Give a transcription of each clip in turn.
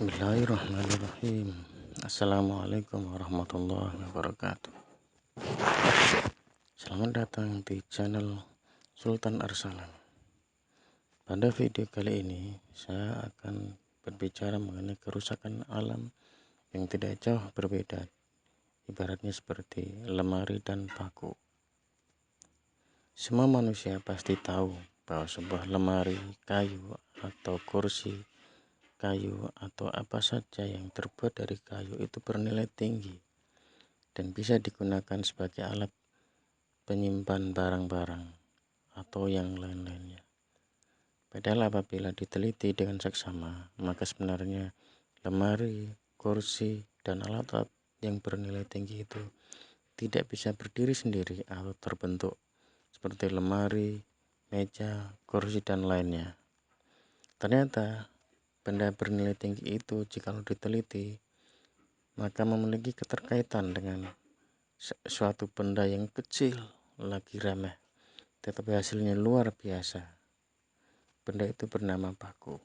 Bismillahirrahmanirrahim. Assalamualaikum warahmatullahi wabarakatuh. Selamat datang di channel Sultan Arsalan. Pada video kali ini saya akan berbicara mengenai kerusakan alam yang tidak jauh berbeda, ibaratnya seperti lemari dan paku. Semua manusia pasti tahu bahwa sebuah lemari kayu atau kursi kayu atau apa saja yang terbuat dari kayu itu bernilai tinggi dan bisa digunakan sebagai alat penyimpan barang-barang atau yang lain-lainnya. Padahal apabila diteliti dengan seksama, maka sebenarnya lemari, kursi, dan alat-alat yang bernilai tinggi itu tidak bisa berdiri sendiri atau terbentuk seperti lemari, meja, kursi, dan lainnya. Ternyata benda bernilai tinggi itu jika diteliti maka memiliki keterkaitan dengan suatu benda yang kecil lagi remeh tetapi hasilnya luar biasa. Benda itu bernama paku.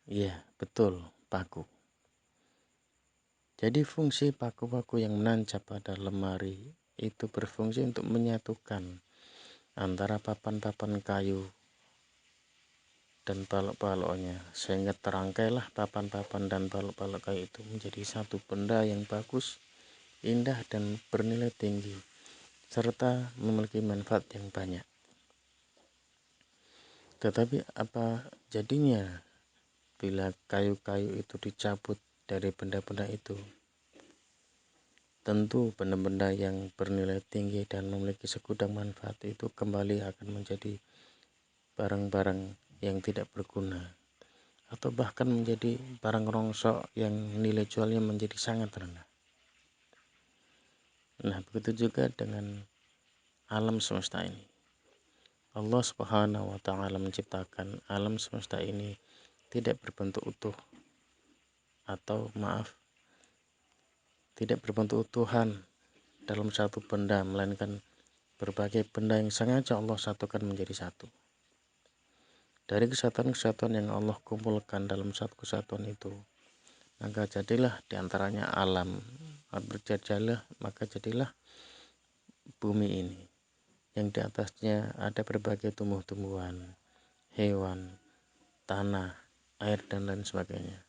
Iya, betul, paku. Jadi fungsi paku-paku yang menancap pada lemari itu berfungsi untuk menyatukan antara papan-papan kayu dan balok-baloknya, sehingga terangkailah papan-papan dan balok-balok kayu itu menjadi satu benda yang bagus, indah, dan bernilai tinggi serta memiliki manfaat yang banyak. Tetapi apa jadinya bila kayu-kayu itu dicabut dari benda-benda itu? Tentu benda-benda yang bernilai tinggi dan memiliki segudang manfaat itu kembali akan menjadi barang-barang yang tidak berguna atau bahkan menjadi barang rongsok yang nilai jualnya menjadi sangat rendah. Nah, begitu juga dengan alam semesta ini. Allah Subhanahu wa ta'ala menciptakan alam semesta ini tidak berbentuk utuh atau tidak berbentuk utuhan dalam satu benda, melainkan berbagai benda yang sengaja Allah satukan menjadi satu. Dari kesatuan-kesatuan yang Allah kumpulkan dalam satu kesatuan itu, maka jadilah diantaranya alam. Maka jadilah bumi ini, yang di atasnya ada berbagai tumbuh-tumbuhan, hewan, tanah, air, dan lain sebagainya.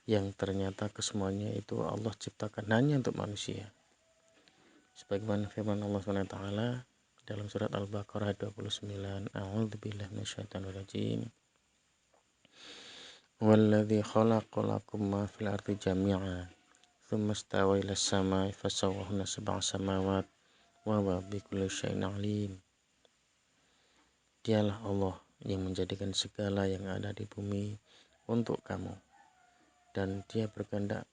Yang ternyata kesemuanya itu Allah ciptakan hanya untuk manusia. Sebagaimana firman Allah SWT dalam surat Al-Baqarah 29, A'udzubillahi minasyaitonir rajim. Walladzi khalaqa lakum ma fil ardi jami'a tsumma istawa ilas samai fasawwahunna sab'a samawat wa huwa bikulli syai'in alim. Dialah Allah yang menjadikan segala yang ada di bumi untuk kamu, dan Dia berkehendak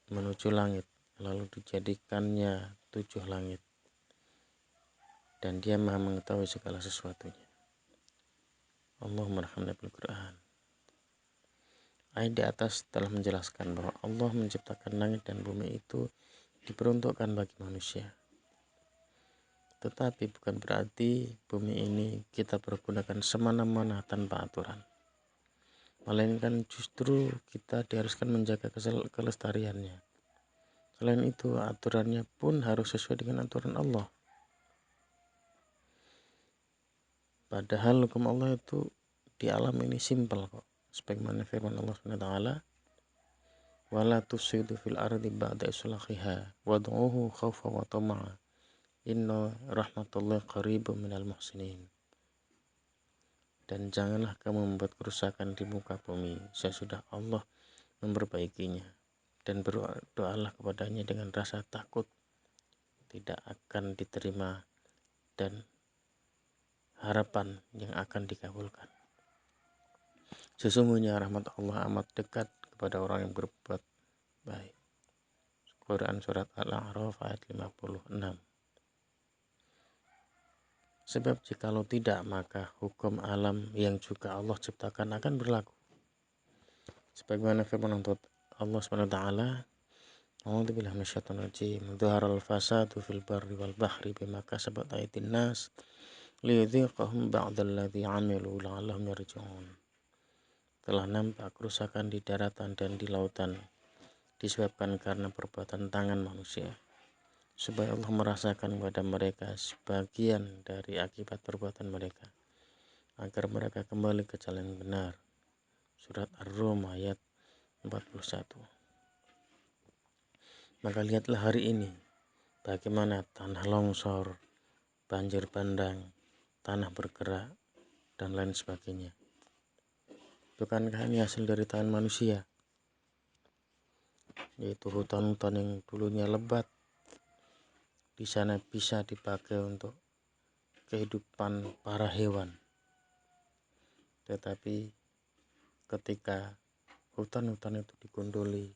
menuju langit, lalu dijadikannya 7 langit, dan Dia Maha mengetahui segala sesuatunya. Allahumma rahmana bil Quran. Ayat di atas telah menjelaskan bahwa Allah menciptakan langit dan bumi itu diperuntukkan bagi manusia. Tetapi bukan berarti bumi ini kita pergunakan semena-mena tanpa aturan, melainkan justru kita diharuskan menjaga kelestariannya. Selain itu, aturannya pun harus sesuai dengan aturan Allah. Padahal hukum Allah itu di alam ini simpel kok. Sebagaimana firman Allah SWT, wala tusidu fil ardi ba'da islahiha wad'uhu khawfa wa tama'a inna rahmatullahi qaribun minal muhsinin. Dan janganlah kamu membuat kerusakan di muka bumi sesudah Allah memperbaikinya, dan berdoalah kepadanya dengan rasa takut tidak akan diterima dan harapan yang akan dikabulkan. Sesungguhnya rahmat Allah amat dekat kepada orang yang berbuat baik. Quran surat Al-A'raf ayat 56. Sebab jikalau tidak, maka hukum alam yang juga Allah ciptakan akan berlaku. Sebagaimana firman Allah SWT, A'udzubillahi minasyaitonir rajim, dhaharal fasadu fil barri wal bahri bima kasabat aydin nas liyudhiqahum ba'dalladzi 'amilu la'allahum yarji'un. telah nampak kerusakan di daratan dan di lautan disebabkan karena perbuatan tangan manusia, supaya Allah merasakan pada mereka sebagian dari akibat perbuatan mereka, agar mereka kembali ke jalan yang benar. Surat Ar-Rum ayat 41. Maka lihatlah hari ini bagaimana tanah longsor, banjir bandang, tanah bergerak, dan lain sebagainya. Bukankah ini hasil dari tangan manusia? Yaitu hutan-hutan yang dulunya lebat di sana bisa dipakai untuk kehidupan para hewan. Tetapi ketika hutan-hutan itu digunduli,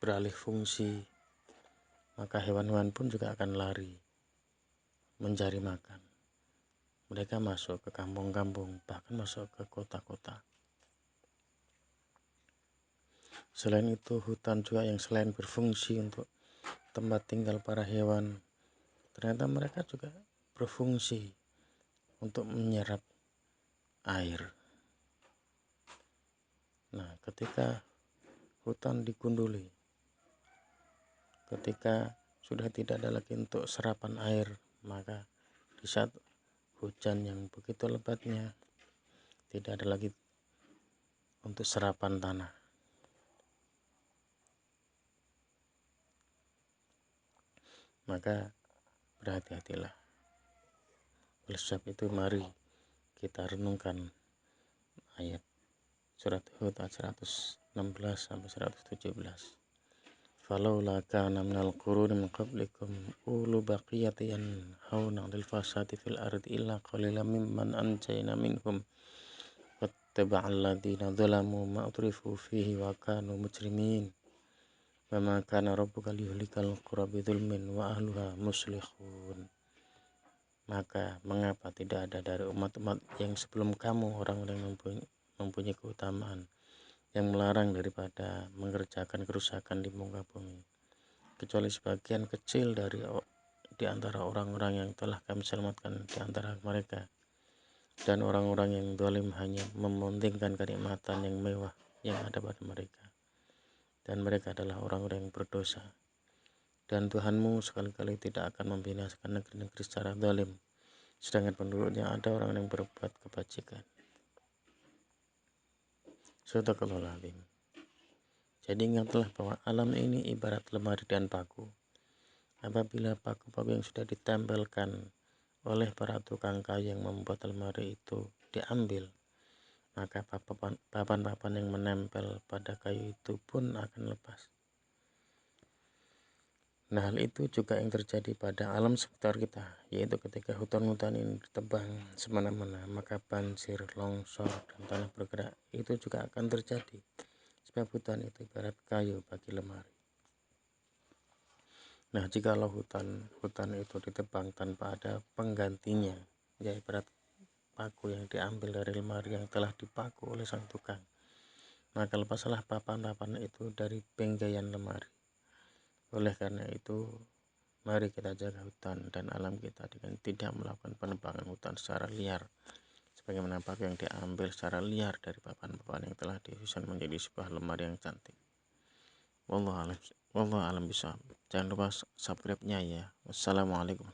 beralih fungsi, maka hewan-hewan pun juga akan lari mencari makan. Mereka masuk ke kampung-kampung, bahkan masuk ke kota-kota. Selain itu, hutan juga yang selain berfungsi untuk tempat tinggal para hewan, ternyata mereka juga berfungsi untuk menyerap air. Nah, ketika hutan digunduli, ketika sudah tidak ada lagi untuk serapan air, maka di saat hujan yang begitu lebatnya, tidak ada lagi untuk serapan tanah. Maka berhati-hatilah. Oleh sebab itu mari kita renungkan ayat surat Hud ayat 116 sampai 117. Falaula kana minal quruni min qablikum ulu baqiyatin yanhauna 'anil fasadi fil ardi illa qalilan mimman anjayna minhum wattaba'al ladzina dzalamu ma utrifu fihi wa kanu mujrimin wa ma kana rabbuka liyuhlikal qura bidzulmin wa ahluha muslihun. Maka mengapa tidak ada dari umat-umat yang sebelum kamu orang-orang yang mempunyai keutamaan yang melarang daripada mengerjakan kerusakan di muka bumi, kecuali sebagian kecil di antara orang-orang yang telah kami selamatkan di antara mereka, dan orang-orang yang zalim hanya mementingkan kenikmatan yang mewah yang ada pada mereka, dan mereka adalah orang-orang yang berdosa. Dan Tuhanmu sekali-kali tidak akan membinasakan negeri-negeri secara zalim, sedangkan penduduknya ada orang yang berbuat kebajikan. Sadaqallahul azim. Jadi ingatlah bahwa alam ini ibarat lemari dan paku. Apabila paku-paku yang sudah ditempelkan oleh para tukang kayu yang membuat lemari itu diambil, maka papan-papan yang menempel pada kayu itu pun akan lepas. Nah, hal itu juga yang terjadi pada alam sekitar kita, yaitu ketika hutan-hutan ini ditebang semena-mena, maka banjir, longsor, dan tanah bergerak itu juga akan terjadi. Sebab hutan itu ibarat kayu bagi lemari. Nah, jikalau hutan itu ditebang tanpa ada penggantinya, ya ibarat paku yang diambil dari lemari yang telah dipaku oleh sang tukang, maka lepaslah papan-papan itu dari penggaian lemari. Oleh karena itu, mari kita jaga hutan dan alam kita dengan tidak melakukan penebangan hutan secara liar, sebagaimana paku yang diambil secara liar dari papan-papan yang telah disusun menjadi sebuah lemari yang cantik. Wallahu alam bisawab. Jangan lupa subscribe-nya ya. Wassalamualaikum.